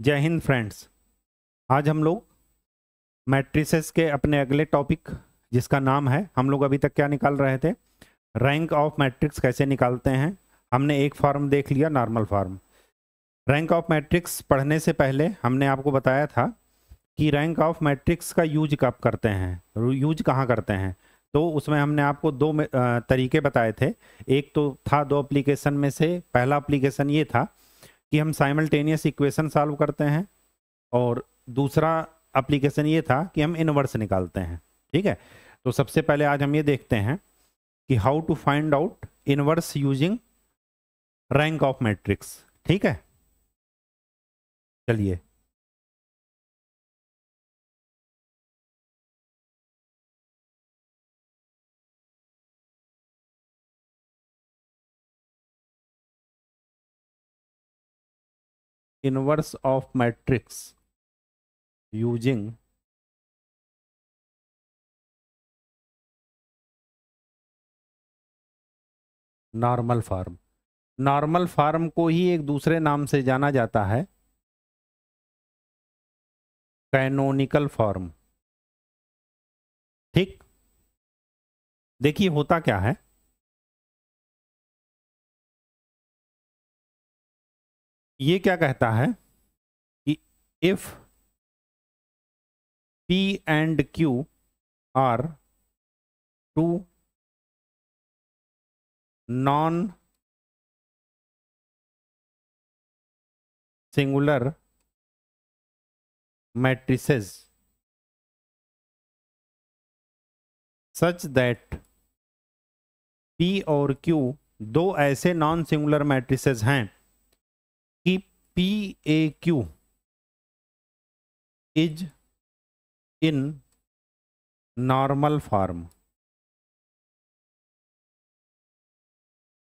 जय हिंद फ्रेंड्स। आज हम लोग मैट्रिसेस के अपने अगले टॉपिक जिसका नाम है, हम लोग अभी तक क्या निकाल रहे थे, रैंक ऑफ मैट्रिक्स कैसे निकालते हैं। हमने एक फॉर्म देख लिया, normal form. Rank of matrix पढ़ने से पहले हमने आपको बताया था कि रैंक ऑफ मैट्रिक्स का यूज कब करते हैं, यूज कहाँ करते हैं। तो उसमें हमने आपको दो तरीके बताए थे। एक तो था दो एप्लीकेशन में से, पहला एप्लीकेशन ये था कि हम साइमल्टेनियस इक्वेशन सॉल्व करते हैं, और दूसरा एप्लीकेशन ये था कि हम इनवर्स निकालते हैं। ठीक है, तो सबसे पहले आज हम ये देखते हैं कि how to find out inverse using rank of matrix. ठीक है, चलिए। Inverse of matrix using normal form. Normal form को ही एक दूसरे नाम से जाना जाता है, कैनोनिकल फॉर्म। ठीक, देखिए होता क्या है। ये क्या कहता है कि if P and Q are two non singular matrices such that P और Q दो ऐसे नॉन सिंगुलर मैट्रिसेस हैं कि PAQ is in normal form.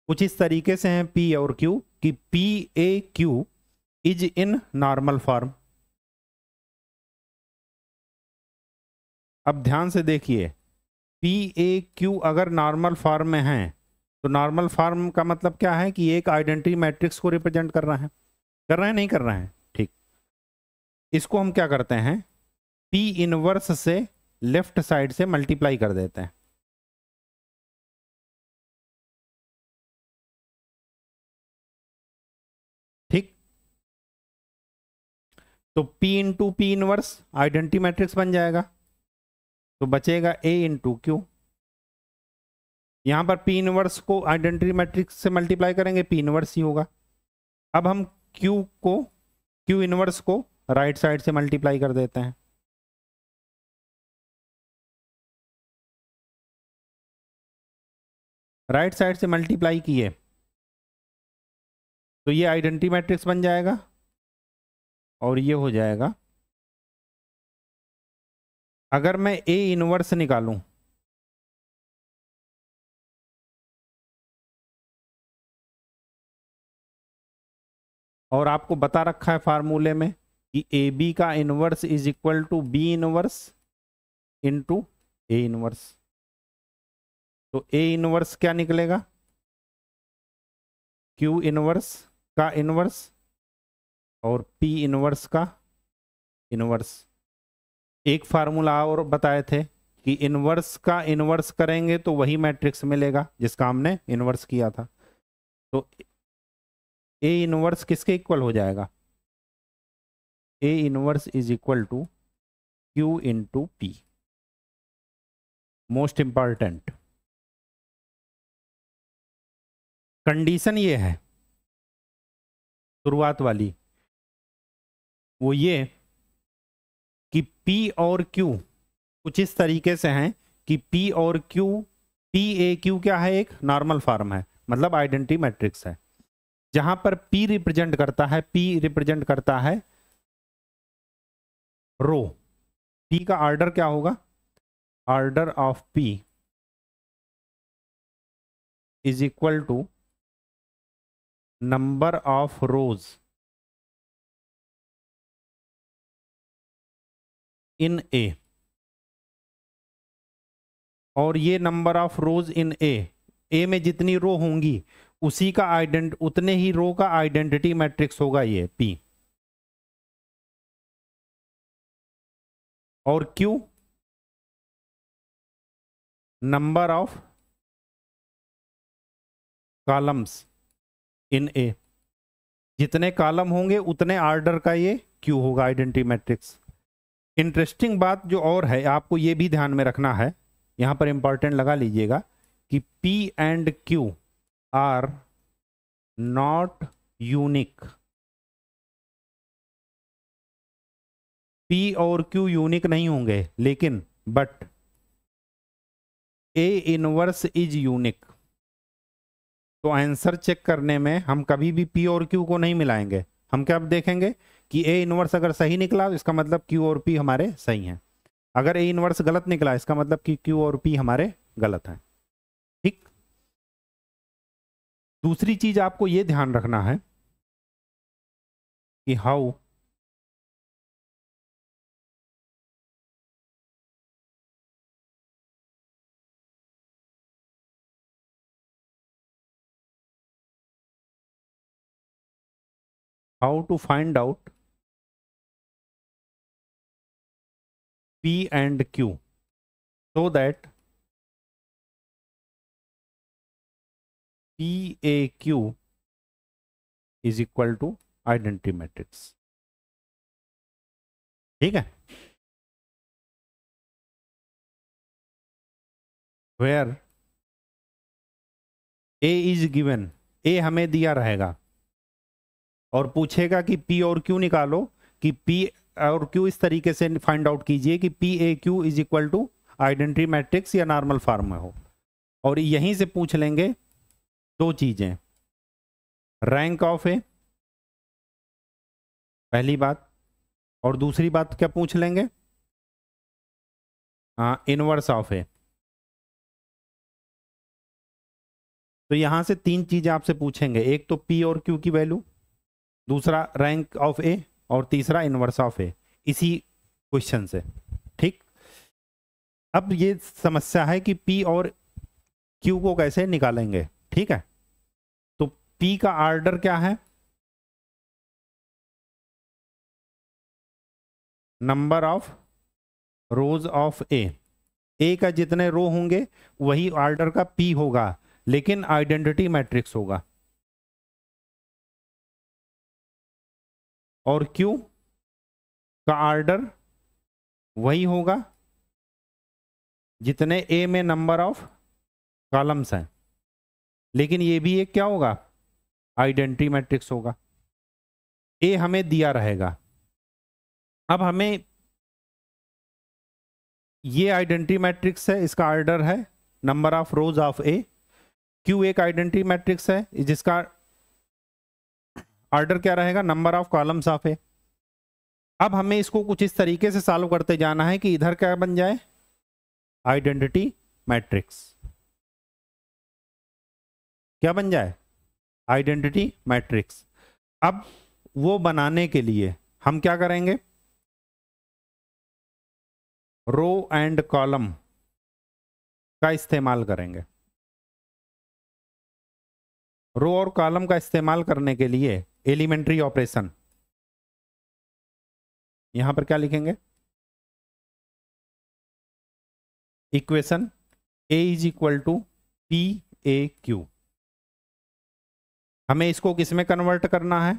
कुछ इस तरीके से हैं P और Q कि PAQ is in normal form. अब ध्यान से देखिए, PAQ अगर नॉर्मल फॉर्म में है तो नॉर्मल फॉर्म का मतलब क्या है कि एक आइडेंटिटी मैट्रिक्स को रिप्रेजेंट कर रहा है, कर रहे हैं नहीं कर रहे हैं। ठीक, इसको हम क्या करते हैं, P इनवर्स से लेफ्ट साइड से मल्टीप्लाई कर देते हैं। ठीक, तो P into P inverse identity matrix बन जाएगा, तो बचेगा A इंटू Q। यहां पर P इनवर्स को आइडेंटिटी मैट्रिक्स से मल्टीप्लाई करेंगे, P इनवर्स ही होगा। अब हम Q इनवर्स को राइट साइड से मल्टीप्लाई कर देते हैं। राइट साइड से मल्टीप्लाई किए तो ये आइडेंटिटी मैट्रिक्स बन जाएगा, और ये हो जाएगा। अगर मैं A इनवर्स निकालूं, और आपको बता रखा है फार्मूले में कि AB का inverse is equal to B inverse into A inverse, तो A इनवर्स क्या निकलेगा, Q इनवर्स का इनवर्स और P इनवर्स का इनवर्स। एक फार्मूला और बताए थे कि इनवर्स का इनवर्स करेंगे तो वही मैट्रिक्स मिलेगा जिसका हमने इनवर्स किया था। तो A इनवर्स किसके इक्वल हो जाएगा, A inverse is equal to Q into P। Most important condition ये है शुरुआत वाली, वो ये कि P और Q कुछ इस तरीके से हैं कि P और Q, PAQ क्या है, एक नॉर्मल फॉर्म है, मतलब आइडेंटिटी मैट्रिक्स है, जहां पर P रिप्रेजेंट करता है रो। P का ऑर्डर क्या होगा, order of P is equal to number of rows in A। और ये नंबर ऑफ रोज इन ए में जितनी रो होंगी उसी का उतने ही रो का आइडेंटिटी मैट्रिक्स होगा ये P। और Q number of columns in A। जितने कॉलम होंगे उतने ऑर्डर का ये Q होगा आइडेंटिटी मैट्रिक्स। इंटरेस्टिंग बात जो और है, आपको ये भी ध्यान में रखना है, यहां पर इंपॉर्टेंट लगा लीजिएगा कि P and Q are not unique. P और Q यूनिक नहीं होंगे, लेकिन but A inverse is unique. तो आंसर चेक करने में हम कभी भी P और Q को नहीं मिलाएंगे। हम क्या देखेंगे कि A इनवर्स अगर सही निकला तो इसका मतलब Q और P हमारे सही हैं। अगर A इनवर्स गलत निकला इसका मतलब कि Q और P हमारे गलत हैं। ठीक। दूसरी चीज आपको यह ध्यान रखना है कि how to find out P and Q so that PAQ is equal to identity matrix। ठीक है। where A is given, A हमें दिया रहेगा और पूछेगा कि P और Q निकालो, कि P और Q इस तरीके से फाइंड आउट कीजिए कि PAQ is equal to identity matrix या नॉर्मल फॉर्म में हो। और यहीं से पूछ लेंगे दो चीजें, रैंक ऑफ ए पहली बात, और दूसरी बात क्या पूछ लेंगे, इनवर्स ऑफ ए। तो यहां से तीन चीजें आपसे पूछेंगे, एक तो P और Q की वैल्यू, दूसरा रैंक ऑफ ए, और तीसरा इनवर्स ऑफ ए, इसी क्वेश्चन से। ठीक। अब ये समस्या है कि P और Q को कैसे निकालेंगे। ठीक है। तो P का ऑर्डर क्या है, नंबर ऑफ रोज ऑफ ए का जितने रो होंगे वही ऑर्डर का P होगा, लेकिन आइडेंटिटी मैट्रिक्स होगा। और Q का ऑर्डर वही होगा जितने A में नंबर ऑफ कॉलम्स हैं, लेकिन ये भी एक क्या होगा, आइडेंटिटी मैट्रिक्स होगा। A हमें दिया रहेगा। अब हमें ये आइडेंटिटी मैट्रिक्स है, इसका ऑर्डर है number of rose of A। Q एक आइडेंटिटी मैट्रिक्स है जिसका ऑर्डर क्या रहेगा, number of columns of A। अब हमें इसको कुछ इस तरीके से सॉल्व करते जाना है कि इधर क्या बन जाए, आइडेंटिटी मैट्रिक्स। क्या बन जाए, आइडेंटिटी मैट्रिक्स। अब वो बनाने के लिए हम क्या करेंगे, रो एंड कॉलम का इस्तेमाल करेंगे। रो और कॉलम का इस्तेमाल करने के लिए एलिमेंट्री ऑपरेशन, यहां पर क्या लिखेंगे, equation A is equal to PAQ। हमें इसको किस में कन्वर्ट करना है,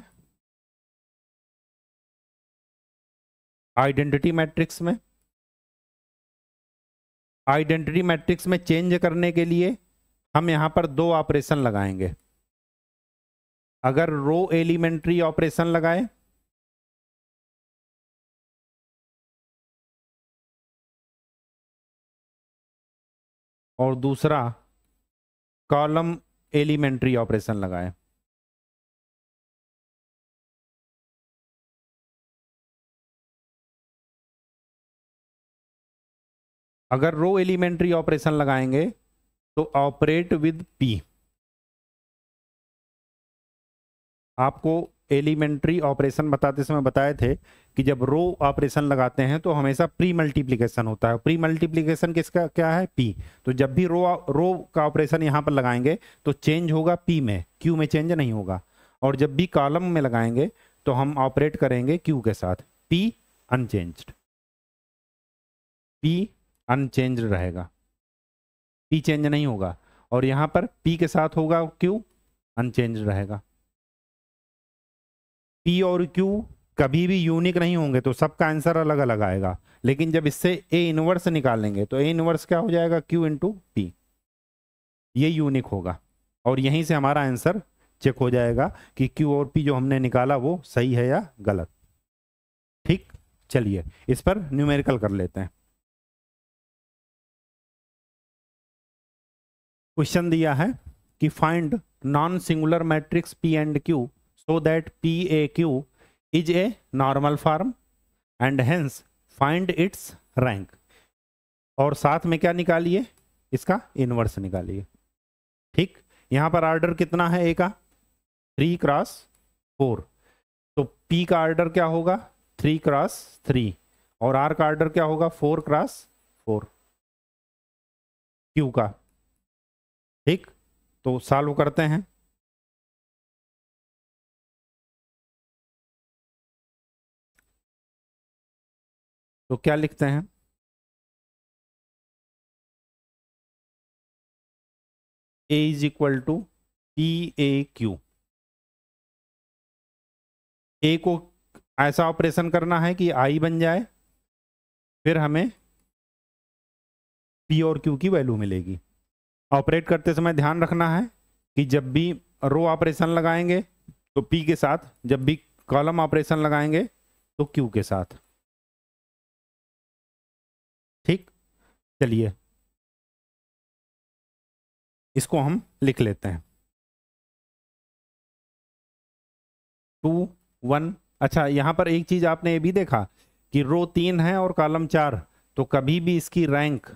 आइडेंटिटी मैट्रिक्स में। आइडेंटिटी मैट्रिक्स में चेंज करने के लिए हम यहां पर दो ऑपरेशन लगाएंगे। अगर रो एलिमेंट्री ऑपरेशन लगाए और दूसरा कॉलम एलिमेंट्री ऑपरेशन लगाए। अगर रो एलिमेंट्री ऑपरेशन लगाएंगे तो ऑपरेट विद P। आपको एलिमेंट्री ऑपरेशन बताते समय बताए थे कि जब रो ऑपरेशन लगाते हैं तो हमेशा प्री मल्टीप्लिकेशन होता है। प्री मल्टीप्लिकेशन किसका क्या है, P। तो जब भी रो का ऑपरेशन यहां पर लगाएंगे तो चेंज होगा P में, Q में चेंज नहीं होगा। और जब भी कॉलम में लगाएंगे तो हम ऑपरेट करेंगे Q के साथ, P अनचेंज्ड। P अनचेंज रहेगा, P चेंज नहीं होगा, और यहाँ पर P के साथ होगा Q अनचेंज रहेगा। P और Q कभी भी यूनिक नहीं होंगे तो सबका आंसर अलग अलग आएगा, लेकिन जब इससे A इनवर्स निकालेंगे तो A इनवर्स क्या हो जाएगा, Q इंटू P, ये यूनिक होगा, और यहीं से हमारा आंसर चेक हो जाएगा कि Q और P जो हमने निकाला वो सही है या गलत। ठीक, चलिए इस पर न्यूमेरिकल कर लेते हैं। क्वेश्चन दिया है कि find non singular matrix P and Q so that PAQ is a normal form and hence find its rank, और साथ में क्या निकालिए, इसका इनवर्स निकालिए। ठीक, यहां पर ऑर्डर कितना है A का, 3 क्रॉस 4, तो P का ऑर्डर क्या होगा, 3 क्रॉस 3, और R का ऑर्डर क्या होगा, 4 क्रॉस 4 Q का। ठीक, तो सॉल्व करते हैं। तो क्या लिखते हैं, A is equal to PAQ। A को ऐसा ऑपरेशन करना है कि I बन जाए, फिर हमें P और Q की वैल्यू मिलेगी। ऑपरेट करते समय ध्यान रखना है कि जब भी रो ऑपरेशन लगाएंगे तो P के साथ, जब भी कॉलम ऑपरेशन लगाएंगे तो Q के साथ। ठीक, चलिए इसको हम लिख लेते हैं, 2 1। अच्छा, यहां पर एक चीज आपने ये भी देखा कि रो 3 है और कॉलम 4, तो कभी भी इसकी रैंक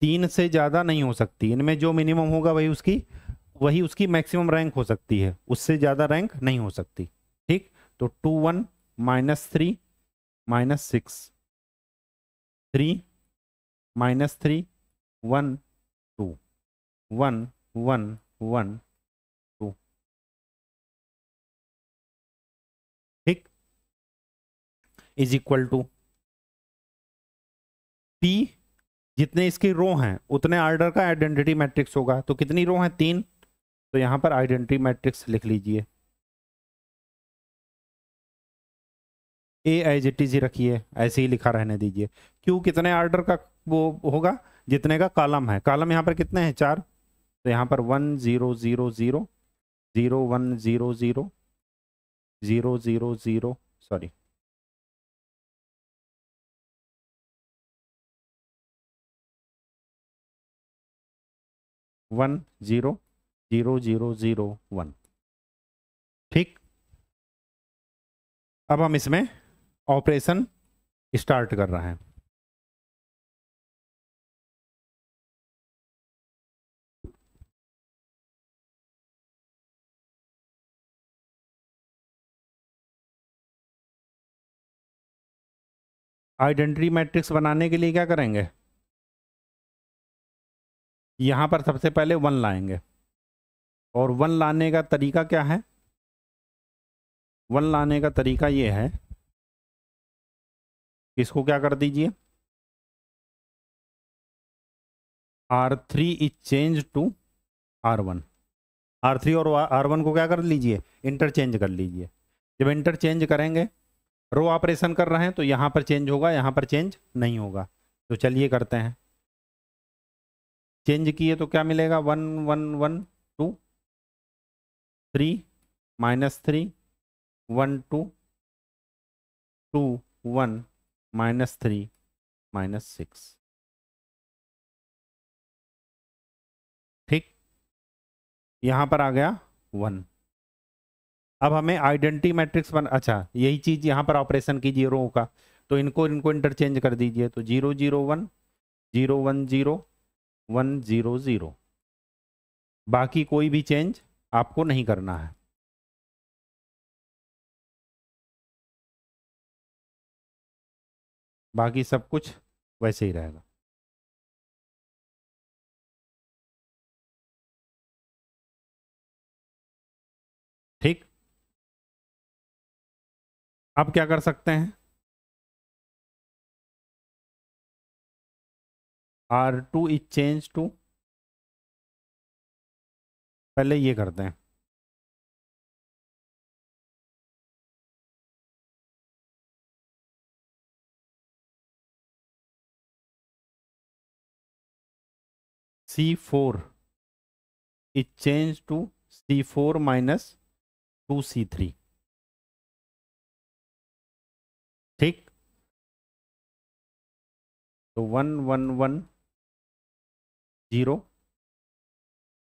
3 से ज्यादा नहीं हो सकती। इनमें जो मिनिमम होगा वही उसकी मैक्सिमम रैंक हो सकती है, उससे ज्यादा रैंक नहीं हो सकती। ठीक, तो 2 1 -3 -6 3 -3 1 2 1 1 1 2। ठीक, इज इक्वल टू P, जितने इसके रो हैं उतने ऑर्डर का आइडेंटिटी मैट्रिक्स होगा। तो कितनी रो हैं, 3, तो यहां पर आइडेंटिटी मैट्रिक्स लिख लीजिए। A एज इट इज ही रखिए, ऐसे ही लिखा रहने दीजिए। Q कितने ऑर्डर का वो होगा, जितने का कॉलम है। कॉलम यहाँ पर कितने हैं, 4, तो यहाँ पर 1 0 0 0 0 1 0 0 0 0 0, सॉरी 1 0 0 0 0 1। ठीक, अब हम इसमें ऑपरेशन स्टार्ट कर रहे हैं। आइडेंटिटी मैट्रिक्स बनाने के लिए क्या करेंगे, यहां पर सबसे पहले 1 लाएंगे, और 1 लाने का तरीका क्या है, 1 लाने का तरीका ये है, इसको क्या कर दीजिए, R3 is change to R1। R3 और R1 को क्या कर लीजिए, इंटरचेंज कर लीजिए। जब इंटरचेंज करेंगे, रो ऑपरेशन कर रहे हैं तो यहां पर चेंज होगा, यहां पर चेंज नहीं होगा। तो चलिए करते हैं, चेंज किए तो क्या मिलेगा, 1 1 1 2 3 -3 1 2 2 1 -3 -6। ठीक, यहां पर आ गया 1। अब हमें आइडेंटिटी मैट्रिक्स बन, अच्छा यही चीज यहां पर ऑपरेशन कीजिए रो का, तो इनको इनको इंटरचेंज कर दीजिए। तो 0 0 1 0 1 0 1 0 0, बाकी कोई भी चेंज आपको नहीं करना है। बाकी सब कुछ वैसे ही रहेगा। ठीक, अब क्या कर सकते हैं, R2 इज चेंज टू, पहले ये करते हैं, C4 is change to C4 minus 2C3। ठीक, तो 1 1 1 0,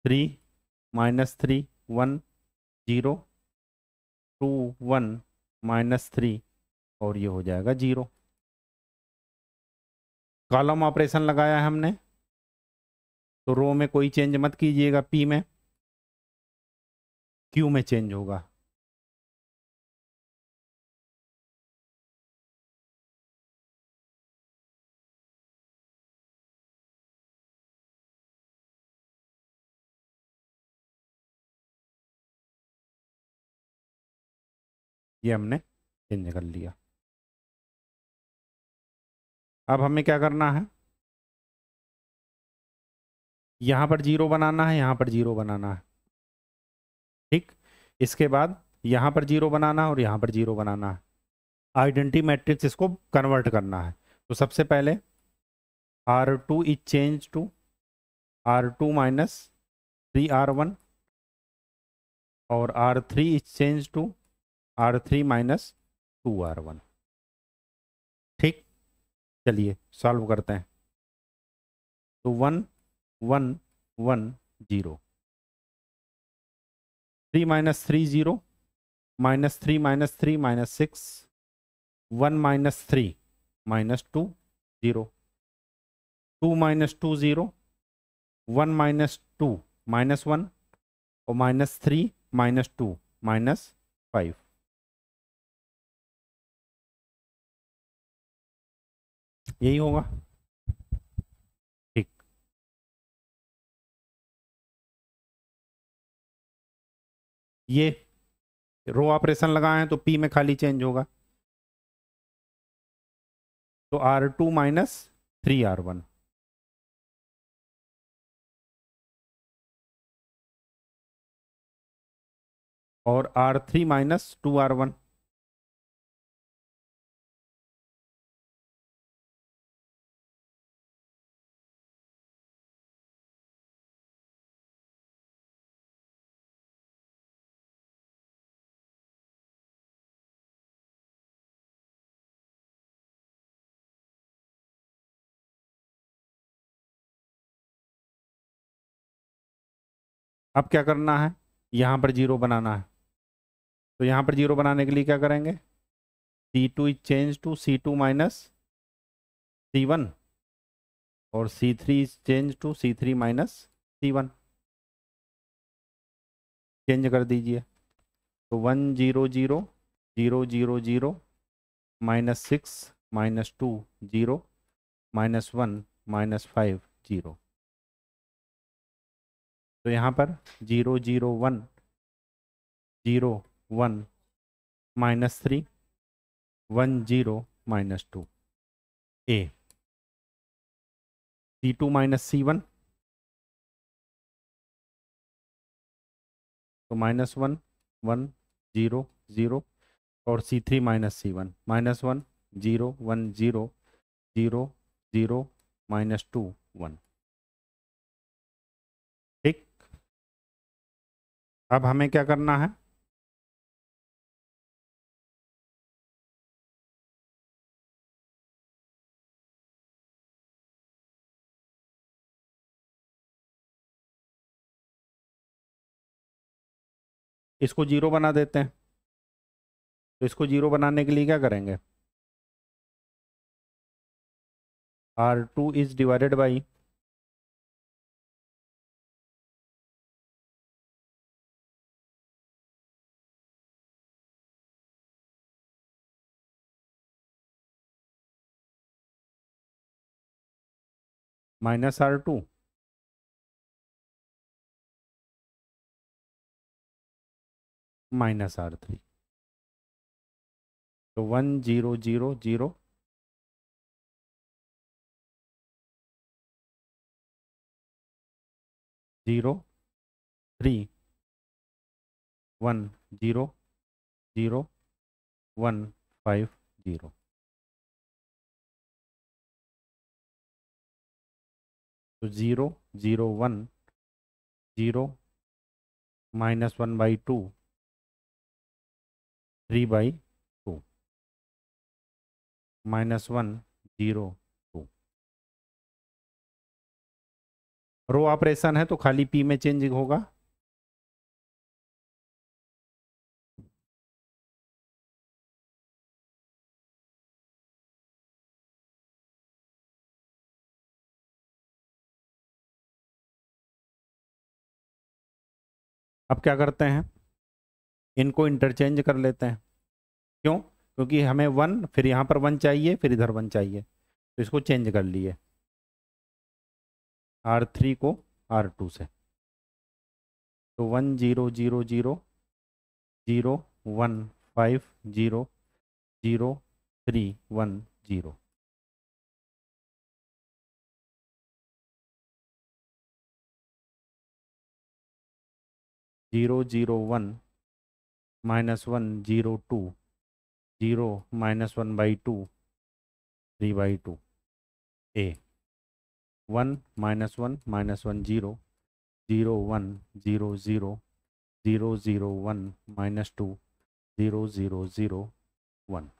3 -3 1 0, 2 1 -3 और ये हो जाएगा 0। कॉलम ऑपरेशन लगाया है हमने, तो रो में कोई चेंज मत कीजिएगा, पी में, क्यू में चेंज होगा। ये हमने चेंज कर लिया। अब हमें क्या करना है, यहाँ पर 0 बनाना है, यहाँ पर 0 बनाना है। ठीक, इसके बाद यहाँ पर 0 बनाना है और यहाँ पर 0 बनाना है। आइडेंटिटी मैट्रिक्स इसको कन्वर्ट करना है। तो सबसे पहले R2 is change to R2 minus 3R1 और R3 is change to R3 minus 2R1। ठीक, चलिए सॉल्व करते हैं। तो 1 1 1 0, 3 माइनस 3 0, -3 -3 -6, 1 -3 -2 0, 2 -2 0, 1 -2 -1 और -3 -2 -5। यही होगा। ठीक, ये रो ऑपरेशन लगाए हैं तो पी में खाली चेंज होगा। तो R2 माइनस 3R1 और R3 माइनस 2R1। अब क्या करना है, यहाँ पर 0 बनाना है। तो यहाँ पर 0 बनाने के लिए क्या करेंगे, C2 is change to C2 minus C1 और C3 is change to C3 minus C1। Change कर दीजिए। तो 1 0 0 0 0 0 -6 -2 0 -1 -5 0। तो यहाँ पर 0 0 1 0 1 -3 1 0 -2 A। C2 माइनस C1 तो -1 1 0 0 और C3 माइनस C1 -1 0 1 0 0 0 -2 1। ठीक, अब हमें क्या करना है, इसको 0 बना देते हैं। तो इसको 0 बनाने के लिए क्या करेंगे, R2 is divided by -R2 -R3। तो 1 0 0 0 0 3 1 0 0 1 5 0। तो 0 0 1 0 -1/2 3/2 -1 0 2। रो ऑपरेशन है तो खाली पी में चेंज होगा। अब क्या करते हैं, इनको इंटरचेंज कर लेते हैं। क्यों? क्योंकि हमें 1 फिर यहाँ पर 1 चाहिए, फिर इधर 1 चाहिए, तो इसको चेंज कर लिए R3 को R2 से। तो 1 0 0 0 0 1 5 0 0 3 1 0। Zero zero one -1 0 2 0 -1/2 3/2 A 1 -1 -1 0 0 1 0 0 0 0 1 -2 0 0 0 1।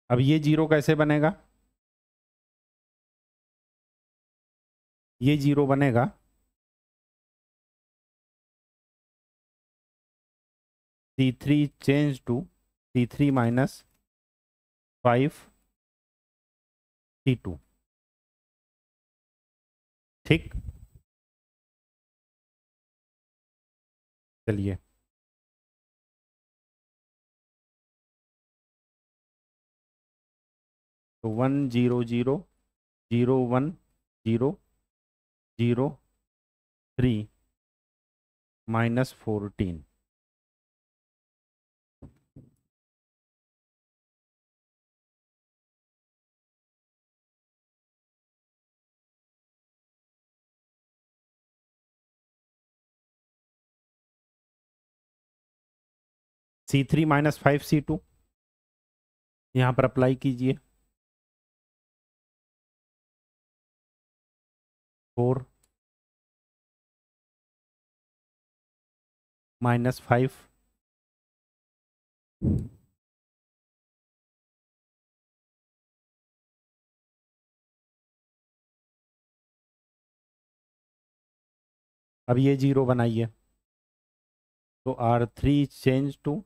अब ये 0 कैसे बनेगा? ये 0 बनेगा C3 change to C3 -5 C2। ठीक, चलिए तो 1 0 0 0 1 0 0 3 -14। C3 -5 C2 यहाँ पर अप्लाई कीजिए। 4 -5 अब ये 0 बनाइए तो R3 change to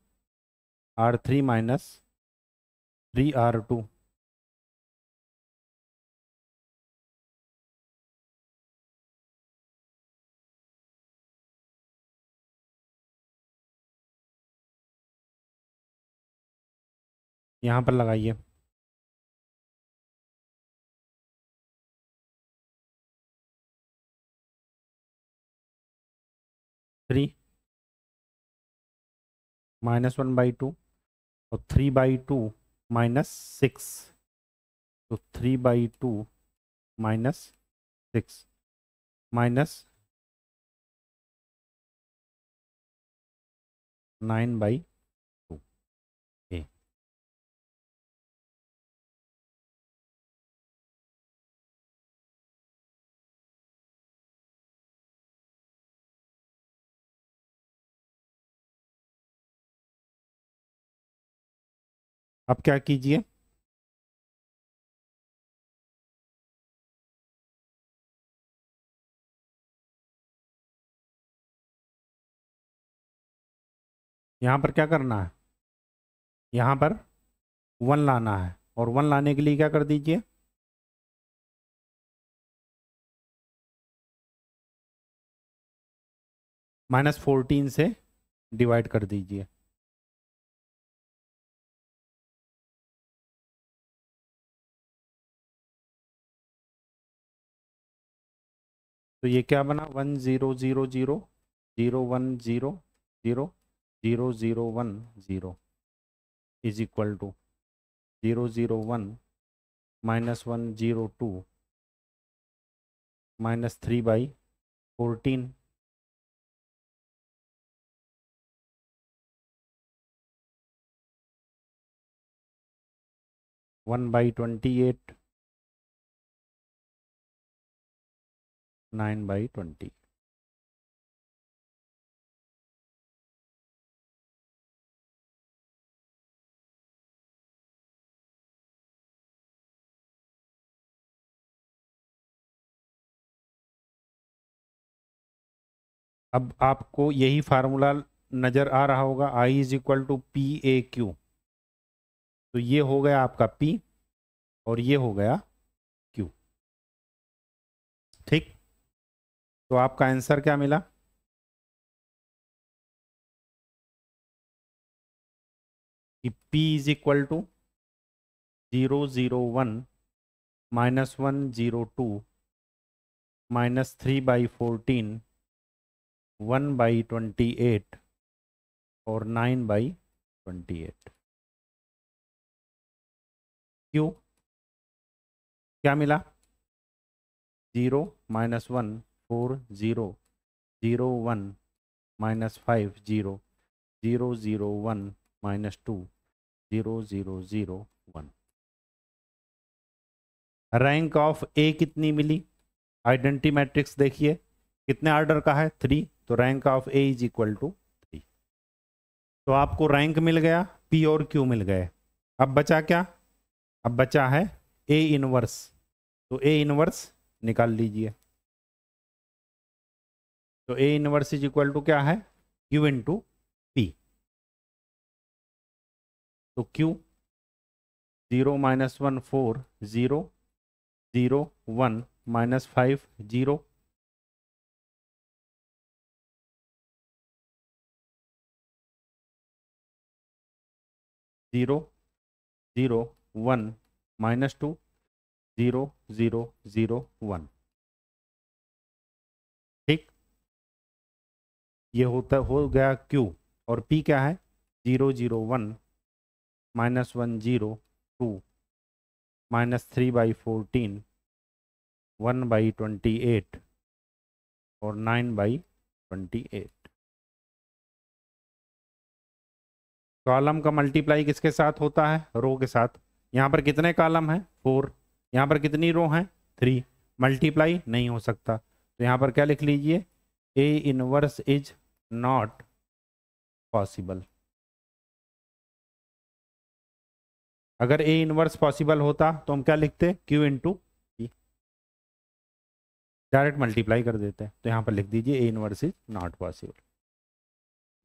R3 -3 R2। यहाँ पर लगाइए। 3 -1/2 और 3/2 -6, तो 3/2 -6 -9/2 A। अब क्या कीजिए, यहाँ पर क्या करना है, यहाँ पर 1 लाना है, और 1 लाने के लिए क्या कर दीजिए, -14 से डिवाइड कर दीजिए। तो ये क्या बना, 1 0 0 0 0 1 0 0 0 0 1 0 इज इक्वल टू 0 0 1 -102 -3/14 1/28 9/20। अब आपको यही फार्मूला नज़र आ रहा होगा, I = PAQ। तो ये हो गया आपका P और ये हो गया Q। ठीक, तो आपका आंसर क्या मिला? कि P = 001 -102 -3/14 1/28 और 9/28। क्यों, क्या मिला? 0 -1 4 0 0 1 -5 0 0 0 1 -2 0 0 0 1। रैंक ऑफ ए कितनी मिली? आइडेंटिटी मैट्रिक्स देखिए कितने ऑर्डर का है, 3, तो रैंक ऑफ ए = 3। तो आपको रैंक मिल गया, पी और क्यू मिल गए। अब बचा क्या? अब बचा है ए इनवर्स। तो ए इनवर्स निकाल लीजिए। तो ए इनवर्स = क्या है? Q into P. तो क्यू 0 -1 4 0 0 1 -5 0 0 0 1 -2 0 0 0 1। ठीक, ये हो गया क्यू। और पी क्या है? 0 0 1 -1 0 2 -3/14 1/28 और 9/28। कॉलम का मल्टीप्लाई किसके साथ होता है? रो के साथ। यहाँ पर कितने कॉलम हैं? 4। यहाँ पर कितनी रो हैं? 3। मल्टीप्लाई नहीं हो सकता, तो यहाँ पर क्या लिख लीजिए? A inverse is not possible. अगर ए इनवर्स पॉसिबल होता तो हम क्या लिखते? Q into P. Direct multiply कर देते हैं, तो यहाँ पर लिख दीजिए A inverse is not possible.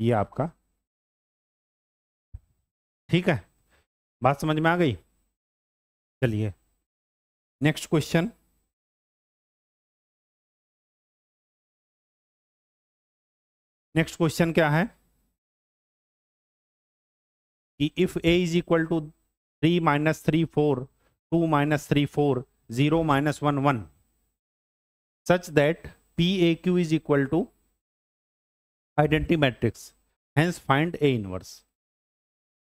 ये आपका ठीक है, बात समझ में आ गई? चलिए नेक्स्ट क्वेश्चन। नेक्स्ट क्वेश्चन क्या है कि if A is equal to 3 -3 4 2 -3 4 0 -1 1 such that PAQ is equal to identity matrix, hence find A inverse.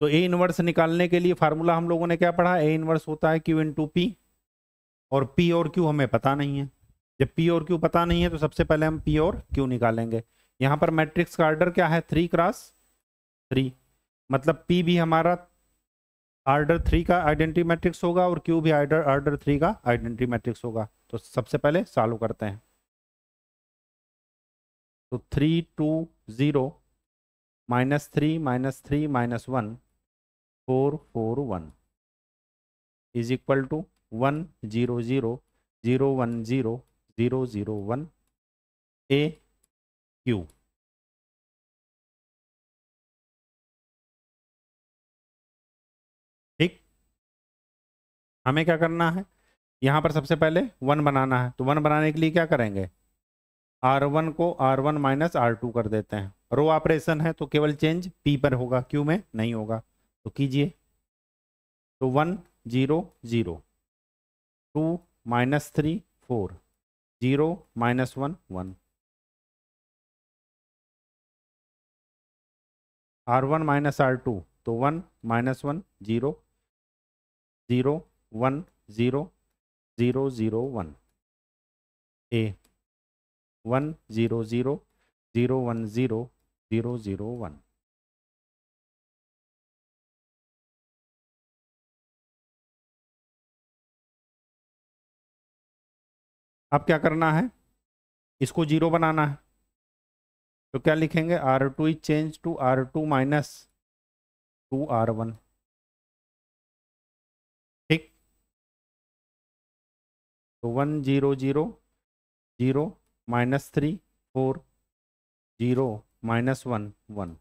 तो ए इनवर्स निकालने के लिए फार्मूला हम लोगों ने क्या पढ़ा? ए इनवर्स होता है क्यू इंटू पी, और पी और क्यू हमें पता नहीं है। जब पी और क्यू पता नहीं है तो सबसे पहले हम पी और क्यू निकालेंगे। यहाँ पर मैट्रिक्स का ऑर्डर क्या है? 3x3, मतलब पी भी हमारा ऑर्डर 3 का आइडेंटिटी मैट्रिक्स होगा और क्यू भी ऑर्डर 3 का आइडेंटिटी मैट्रिक्स होगा। तो सबसे पहले सॉल्व करते हैं। तो 3 2 0 -3 -3 -1 4 4 1 is equal to 1 0 0 0 1 0 0 0 1 A Q. ठीक, हमें क्या करना है? यहाँ पर सबसे पहले 1 बनाना है, तो 1 बनाने के लिए क्या करेंगे? R1 को R1 - R2 कर देते हैं। रो ऑपरेशन है तो केवल चेंज P पर होगा, Q में नहीं होगा। तो कीजिए। तो 1 0 0 2 -3 4 0 -1 1 R1 - R2, तो 1 -1 0 0 1 0 0 0 1 A 1 0 0 0 1 0 0 0 1। अब क्या करना है, इसको 0 बनाना है, तो क्या लिखेंगे, R2 is change to R2 minus 2R1। ठीक, तो 1 0 0 0 -3 4 0 -1 1।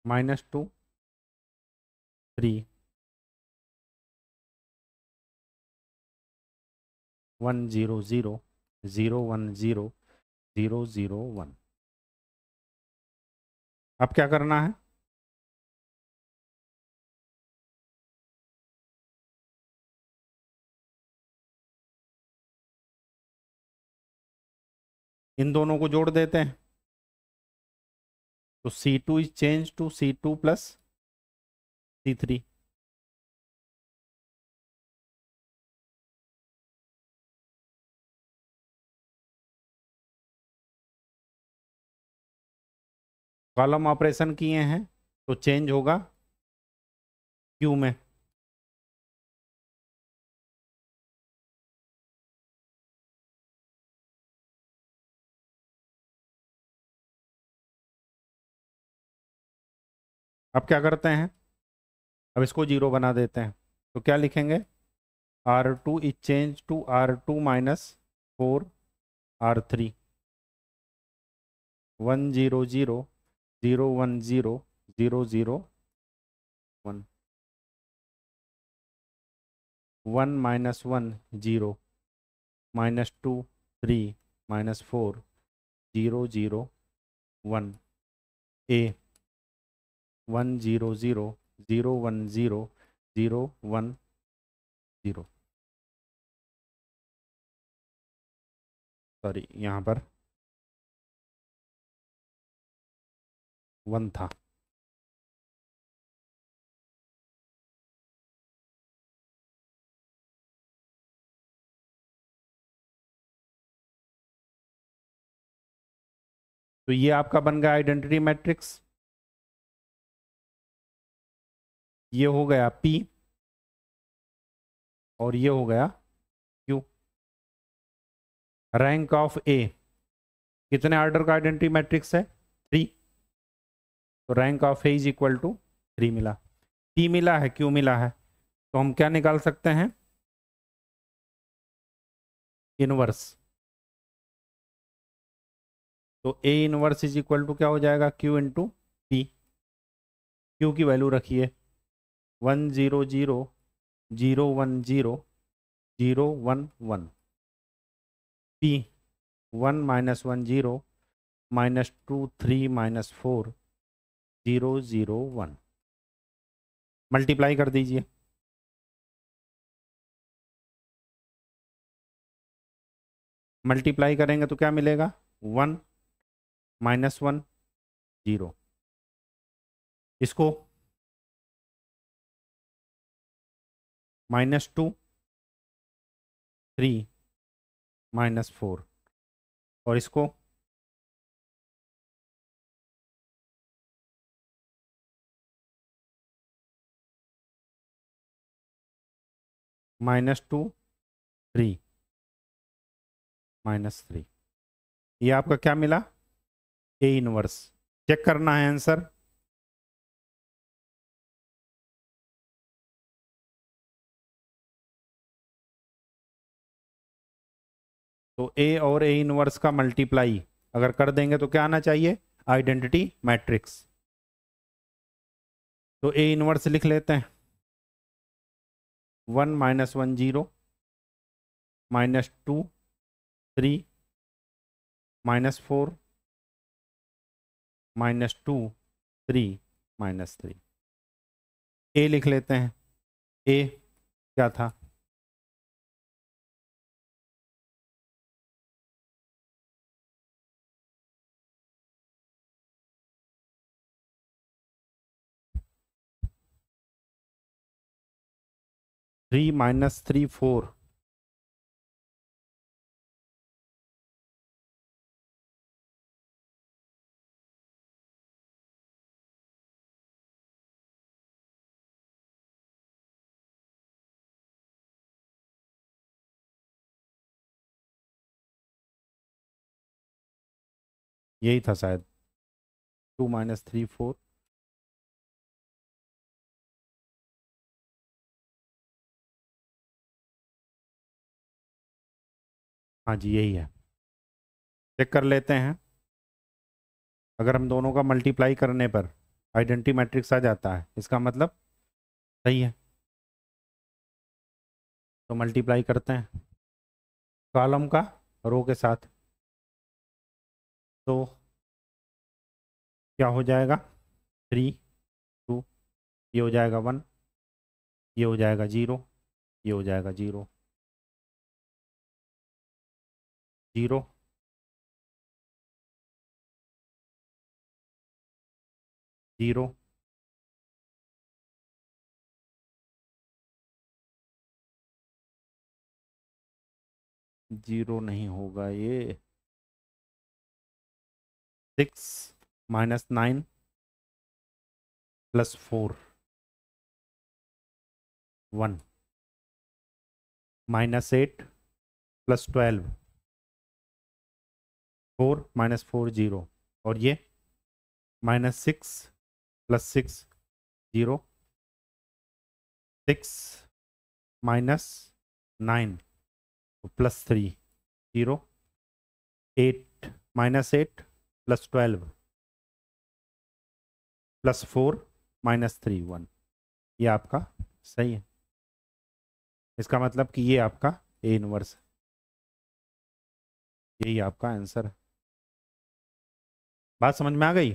-2 3 1 0 0 0 1 0 0 0 1। अब क्या करना है, इन दोनों को जोड़ देते हैं, तो C2 is change to C2 plus C3। Column operation किए हैं तो चेंज होगा क्यू में। अब क्या करते हैं, अब इसको 0 बना देते हैं, तो क्या लिखेंगे, R2 is change to R2 minus 4 R3। 1 0 0 0 1 0 0 0 1 1 -1 0 -2 3 -4 0 0 1 A 1 0 0 0 1 0 0 1 0। Sorry, यहाँ पर 1 था। तो ये आपका बन गया आइडेंटिटी मैट्रिक्स। ये हो गया P और ये हो गया Q। रैंक ऑफ A कितने ऑर्डर का आइडेंटिटी मैट्रिक्स है, 3, तो rank of A is equal to 3 मिला। P मिला है, Q मिला है, तो हम क्या निकाल सकते हैं, इनवर्स। तो A inverse is equal to क्या हो जाएगा, Q इंटू P। Q की वैल्यू रखिए 1 0 0 0 1 0 0 1 1। P 1 -1 0 -2 3 -4 0 0 1। मल्टीप्लाई कर दीजिए, मल्टीप्लाई करेंगे तो क्या मिलेगा, 1 -1 0। इसको -2 3 -4 और इसको -2 3 -3। ये आपका क्या मिला, A इनवर्स। चेक करना है आंसर, तो A और A इनवर्स का मल्टीप्लाई अगर कर देंगे तो क्या आना चाहिए, आइडेंटिटी मैट्रिक्स। तो A इनवर्स लिख लेते हैं, 1 -1 0 -2 3 -4 -2 3 -3। A लिख लेते हैं, A क्या था, 3 माइनस 3 4। यही था शायद, 2 माइनस 3 4। हाँ जी यही है। चेक कर लेते हैं। अगर हम दोनों का मल्टीप्लाई करने पर आइडेंटिटी मैट्रिक्स आ जाता है, इसका मतलब सही है। तो मल्टीप्लाई करते हैं कॉलम का रो के साथ। तो क्या हो जाएगा, 3 2, ये हो जाएगा 1, ये हो जाएगा 0, ये हो जाएगा 0 0 0। जीरो नहीं होगा ये। 6 minus 9 plus 4 1 minus 8 plus 12 4 minus 4 0। और ये minus 6 plus 6 0 6 minus 9 plus 3 0 8 minus 8 plus 12 plus 4 minus 3 1। ये आपका सही है। इसका मतलब कि ये आपका ए इनवर्स है। यही आपका आंसर है। बात समझ में आ गई।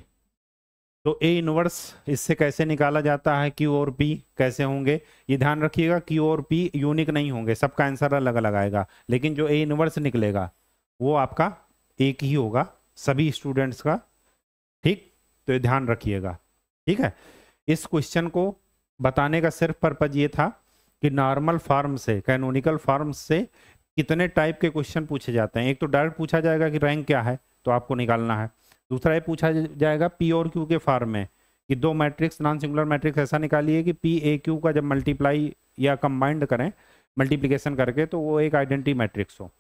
तो ए इनवर्स इससे कैसे निकाला जाता है, क्यू और पी कैसे होंगे, ये ध्यान रखिएगा। क्यू और पी यूनिक नहीं होंगे, सबका आंसर अलग अलग आएगा, लेकिन जो ए इनवर्स निकलेगा वो आपका एक ही होगा सभी स्टूडेंट्स का। ठीक, तो ये ध्यान रखिएगा। ठीक है, इस क्वेश्चन को बताने का सिर्फ पर्पज ये था कि नॉर्मल फॉर्म से, कैनोनिकल फॉर्म से कितने टाइप के क्वेश्चन पूछे जाते हैं। एक तो डायरेक्ट पूछा जाएगा कि रैंक क्या है, तो आपको निकालना है। दूसरा ये पूछा जाएगा पी और क्यू के फॉर्म में कि दो मैट्रिक्स, नॉन सिंगुलर मैट्रिक्स ऐसा निकालिए कि पी ए क्यू का जब मल्टीप्लाई या कंबाइंड करें मल्टीप्लिकेशन करके तो वो एक आइडेंटिटी मैट्रिक्स हो।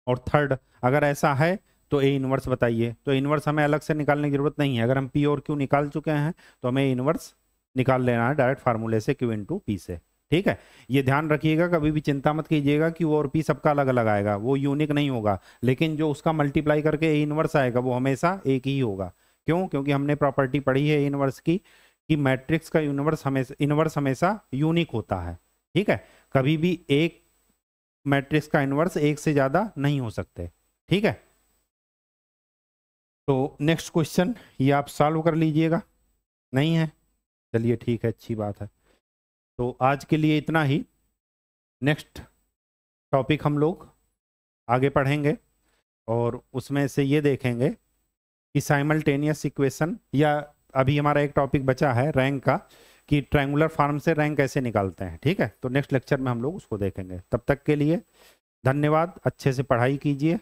और थर्ड, अगर ऐसा है तो ए इनवर्स बताइए। तो इनवर्स हमें अलग से निकालने की जरूरत नहीं है, अगर हम पी और क्यू निकाल चुके हैं तो हमें इनवर्स निकाल लेना है डायरेक्ट फार्मूले से, क्यू इंटू पी से। ठीक है, ये ध्यान रखिएगा, कभी भी चिंता मत कीजिएगा क्यू और पी सबका अलग अलग आएगा, वो यूनिक नहीं होगा, लेकिन जो उसका मल्टीप्लाई करके ए इनवर्स आएगा वो हमेशा एक ही होगा। क्यों? क्योंकि हमने प्रॉपर्टी पढ़ी है इनवर्स की कि मैट्रिक्स का इनवर्स हमेशा यूनिक होता है। ठीक है, कभी भी एक मैट्रिक्स का इनवर्स एक से ज्यादा नहीं हो सकते। ठीक है, तो नेक्स्ट क्वेश्चन ये आप सॉल्व कर लीजिएगा। नहीं है, चलिए ठीक है, अच्छी बात है। तो आज के लिए इतना ही। नेक्स्ट टॉपिक हम लोग आगे पढ़ेंगे और उसमें से ये देखेंगे कि साइमल्टेनियस इक्वेशन, या अभी हमारा एक टॉपिक बचा है रैंक का कि ट्रायंगुलर फॉर्म से रैंक कैसे निकालते हैं। ठीक है, तो नेक्स्ट लेक्चर में हम लोग उसको देखेंगे। तब तक के लिए धन्यवाद, अच्छे से पढ़ाई कीजिए।